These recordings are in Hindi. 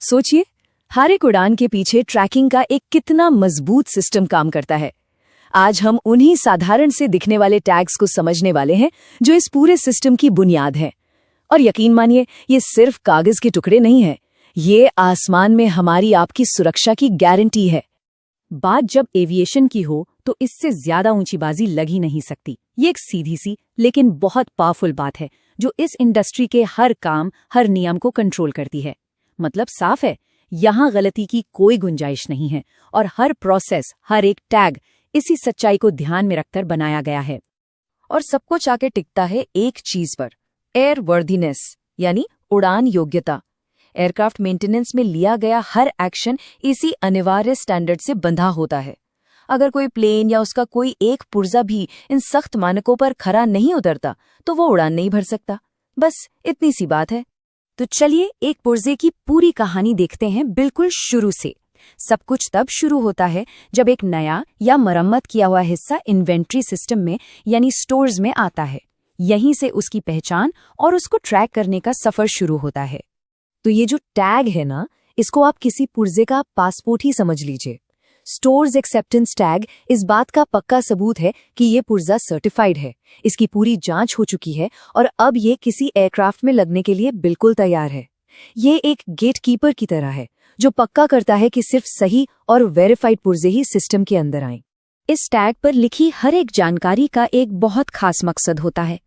सोचिए, हर एक उड़ान के पीछे ट्रैकिंग का एक कितना मजबूत सिस्टम काम करता है। आज हम उन्हीं साधारण से दिखने वाले टैग्स को समझने वाले हैं जो इस पूरे सिस्टम की बुनियाद है। और यकीन मानिए, ये सिर्फ कागज के टुकड़े नहीं है, ये आसमान में हमारी आपकी सुरक्षा की गारंटी है। बात जब एविएशन की हो तो इससे ज्यादा ऊंची बाजी लग ही नहीं सकती। ये एक सीधी सी लेकिन बहुत पावरफुल बात है जो इस इंडस्ट्री के हर काम, हर नियम को कंट्रोल करती है। मतलब साफ है, यहाँ गलती की कोई गुंजाइश नहीं है और हर प्रोसेस, हर एक टैग इसी सच्चाई को ध्यान में रखकर बनाया गया है। और सब कुछ आके टिकता है एक चीज पर, एयर वर्दीनेस, यानी उड़ान योग्यता। एयरक्राफ्ट मेंटेनेंस में लिया गया हर एक्शन इसी अनिवार्य स्टैंडर्ड से बंधा होता है। अगर कोई प्लेन या उसका कोई एक पुर्जा भी इन सख्त मानकों पर खरा नहीं उतरता तो वो उड़ान नहीं भर सकता। बस इतनी सी बात है। तो चलिए एक पुर्जे की पूरी कहानी देखते हैं बिल्कुल शुरू से। सब कुछ तब शुरू होता है जब एक नया या मरम्मत किया हुआ हिस्सा इन्वेंट्री सिस्टम में यानी स्टोर्स में आता है। यहीं से उसकी पहचान और उसको ट्रैक करने का सफर शुरू होता है। तो ये जो टैग है ना, इसको आप किसी पुर्जे का पासपोर्ट ही समझ लीजिए। स्टोर्स एक्सेप्टेंस टैग इस बात का पक्का सबूत है कि ये पुर्जा सर्टिफाइड है, इसकी पूरी जांच हो चुकी है और अब ये किसी एयरक्राफ्ट में लगने के लिए बिल्कुल तैयार है। ये एक गेटकीपर की तरह है जो पक्का करता है कि सिर्फ सही और वेरीफाइड पुर्जे ही सिस्टम के अंदर आएं। इस टैग पर लिखी हर एक जानकारी का एक बहुत खास मकसद होता है,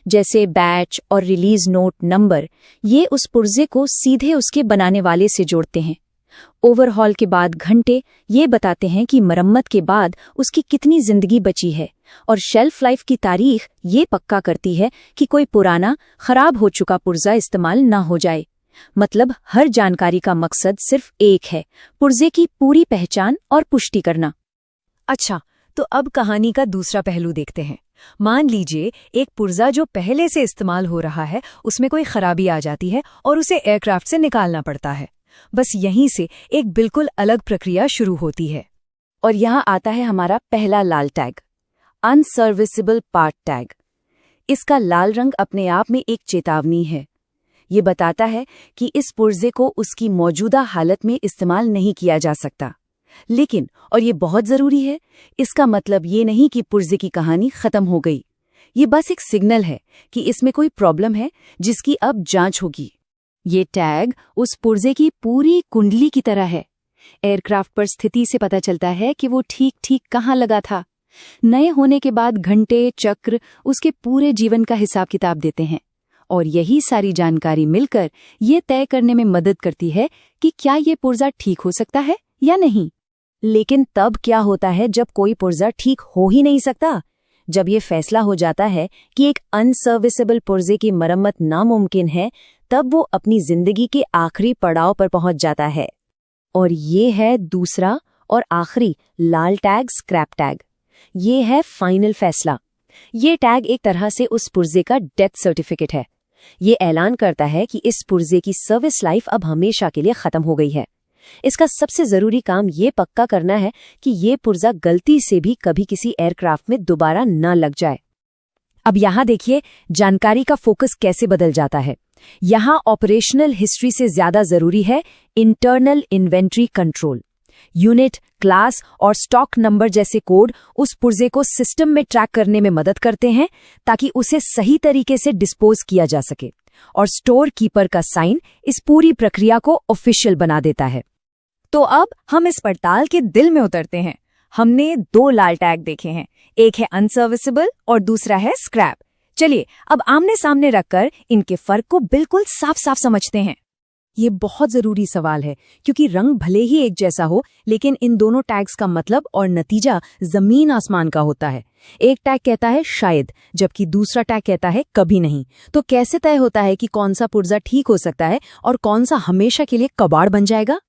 जैसे बैच और रिलीज नोट नंबर। ये उस पुर्जे को सीधे उसके बनाने वाले से जोड़ते हैं। ओवरहॉल के बाद घंटे ये बताते हैं कि मरम्मत के बाद उसकी कितनी जिंदगी बची है, और शेल्फ लाइफ की तारीख ये पक्का करती है कि कोई पुराना, खराब हो चुका पुर्जा इस्तेमाल ना हो जाए। मतलब हर जानकारी का मकसद सिर्फ एक है, पुर्जे की पूरी पहचान और पुष्टि करना। अच्छा, तो अब कहानी का दूसरा पहलू देखते हैं। मान लीजिए एक पुर्जा जो पहले से इस्तेमाल हो रहा है, उसमें कोई खराबी आ जाती है और उसे एयरक्राफ्ट से निकालना पड़ता है। बस यहीं से एक बिल्कुल अलग प्रक्रिया शुरू होती है। और यहाँ आता है हमारा पहला लाल टैग, अनसर्विसेबल पार्ट टैग। इसका लाल रंग अपने आप में एक चेतावनी है। ये बताता है कि इस पुर्जे को उसकी मौजूदा हालत में इस्तेमाल नहीं किया जा सकता। लेकिन, और ये बहुत जरूरी है, इसका मतलब ये नहीं कि पुर्जे की कहानी खत्म हो गई। ये बस एक सिग्नल है कि इसमें कोई प्रॉब्लम है जिसकी अब जांच होगी। ये टैग उस पुर्जे की पूरी कुंडली की तरह है। एयरक्राफ्ट पर स्थिति से पता चलता है कि वो ठीक ठीक कहाँ लगा था। नए होने के बाद घंटे, चक्र उसके पूरे जीवन का हिसाब किताब देते हैं। और यही सारी जानकारी मिलकर ये तय करने में मदद करती है कि क्या ये पुर्जा ठीक हो सकता है या नहीं। लेकिन तब क्या होता है जब कोई पुर्जा ठीक हो ही नहीं सकता? जब ये फैसला हो जाता है कि एक अनसर्विसेबल पुर्जे की मरम्मत नामुमकिन है, तब वो अपनी जिंदगी के आखिरी पड़ाव पर पहुंच जाता है। और ये है दूसरा और आखिरी लाल टैग, स्क्रैप टैग। ये है फाइनल फैसला। ये टैग एक तरह से उस पुर्जे का डेथ सर्टिफिकेट है। ये ऐलान करता है कि इस पुर्जे की सर्विस लाइफ अब हमेशा के लिए खत्म हो गई है। इसका सबसे जरूरी काम ये पक्का करना है कि ये पुर्जा गलती से भी कभी किसी एयरक्राफ्ट में दोबारा न लग जाए। अब यहाँ देखिए जानकारी का फोकस कैसे बदल जाता है। यहाँ ऑपरेशनल हिस्ट्री से ज्यादा जरूरी है internal inventory control. Unit, class और स्टॉक नंबर जैसे कोड उस पुर्जे को सिस्टम में ट्रैक करने में मदद करते हैं ताकि उसे सही तरीके से डिस्पोज किया जा सके। और स्टोर कीपर का साइन इस पूरी प्रक्रिया को ऑफिशियल बना देता है। तो अब हम इस पड़ताल के दिल में उतरते हैं। हमने दो लाल टैग देखे हैं, एक है अनसर्विसेबल और दूसरा है स्क्रैप। चलिए अब आमने सामने रखकर इनके फर्क को बिल्कुल साफ साफ समझते हैं। ये बहुत जरूरी सवाल है क्योंकि रंग भले ही एक जैसा हो, लेकिन इन दोनों टैग्स का मतलब और नतीजा जमीन आसमान का होता है। एक टैग कहता है शायद, जबकि दूसरा टैग कहता है कभी नहीं। तो कैसे तय होता है कि कौन सा पुर्जा ठीक हो सकता है और कौन सा हमेशा के लिए कबाड़ बन जाएगा?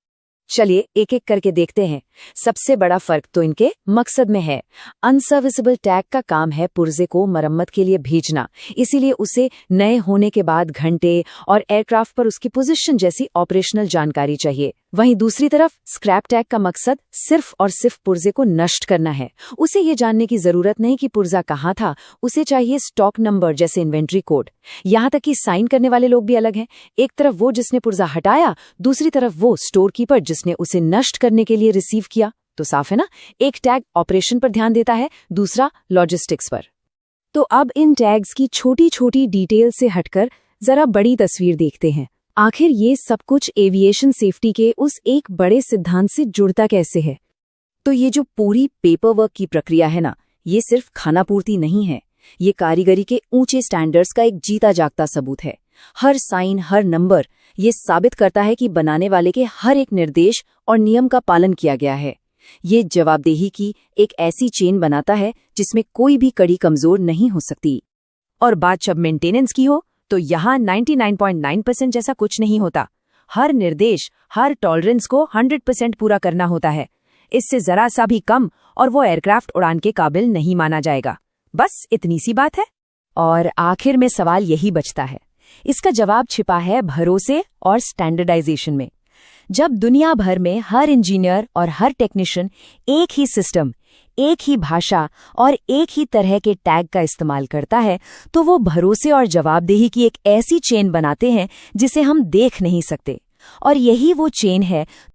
चलिए एक एक करके देखते हैं। सबसे बड़ा फर्क तो इनके मकसद में है। अनसर्विसेबल टैग का काम है पुर्जे को मरम्मत के लिए भेजना, इसीलिए उसे नए होने के बाद घंटे और एयरक्राफ्ट पर उसकी पोजीशन जैसी ऑपरेशनल जानकारी चाहिए। वहीं दूसरी तरफ स्क्रैप टैग का मकसद सिर्फ और सिर्फ पुर्जे को नष्ट करना है। उसे ये जानने की जरूरत नहीं कि पुर्जा कहाँ था, उसे चाहिए स्टॉक नंबर जैसे इन्वेंट्री कोड। यहाँ तक कि साइन करने वाले लोग भी अलग हैं। एक तरफ वो जिसने पुर्जा हटाया, दूसरी तरफ वो स्टोर कीपर जिसने उसे नष्ट करने के लिए रिसीव किया। तो साफ है ना, एक टैग ऑपरेशन पर ध्यान देता है, दूसरा लॉजिस्टिक्स पर। तो अब इन टैग्स की छोटी छोटी डिटेल से हटकर जरा बड़ी तस्वीर देखते हैं। आखिर ये सब कुछ एविएशन सेफ्टी के उस एक बड़े सिद्धांत से जुड़ता कैसे है? तो ये जो पूरी पेपर वर्क की प्रक्रिया है ना, ये सिर्फ खानापूर्ति नहीं है, ये कारीगरी के ऊंचे स्टैंडर्ड्स का एक जीता जागता सबूत है। हर साइन, हर नंबर ये साबित करता है कि बनाने वाले के हर एक निर्देश और नियम का पालन किया गया है। ये जवाबदेही की एक ऐसी चेन बनाता है जिसमें कोई भी कड़ी कमजोर नहीं हो सकती। और बात जब मेंटेनेंस की हो तो यहाँ 99.9% जैसा कुछ नहीं होता। हर निर्देश, हर टॉलरेंस को 100% पूरा करना होता है। इससे जरा सा भी कम और वो एयरक्राफ्ट उड़ान के काबिल नहीं माना जाएगा। बस इतनी सी बात है। और आखिर में सवाल यही बचता है, इसका जवाब छिपा है भरोसे और स्टैंडर्डाइजेशन में। जब दुनिया भर में हर इंजीनियर और हर टेक्नीशियन एक ही सिस्टम, एक ही भाषा और एक ही तरह के टैग का इस्तेमाल करता है, तो वो भरोसे और जवाबदेही की एक ऐसी चेन बनाते हैं जिसे हम देख नहीं सकते। और यही वो चेन है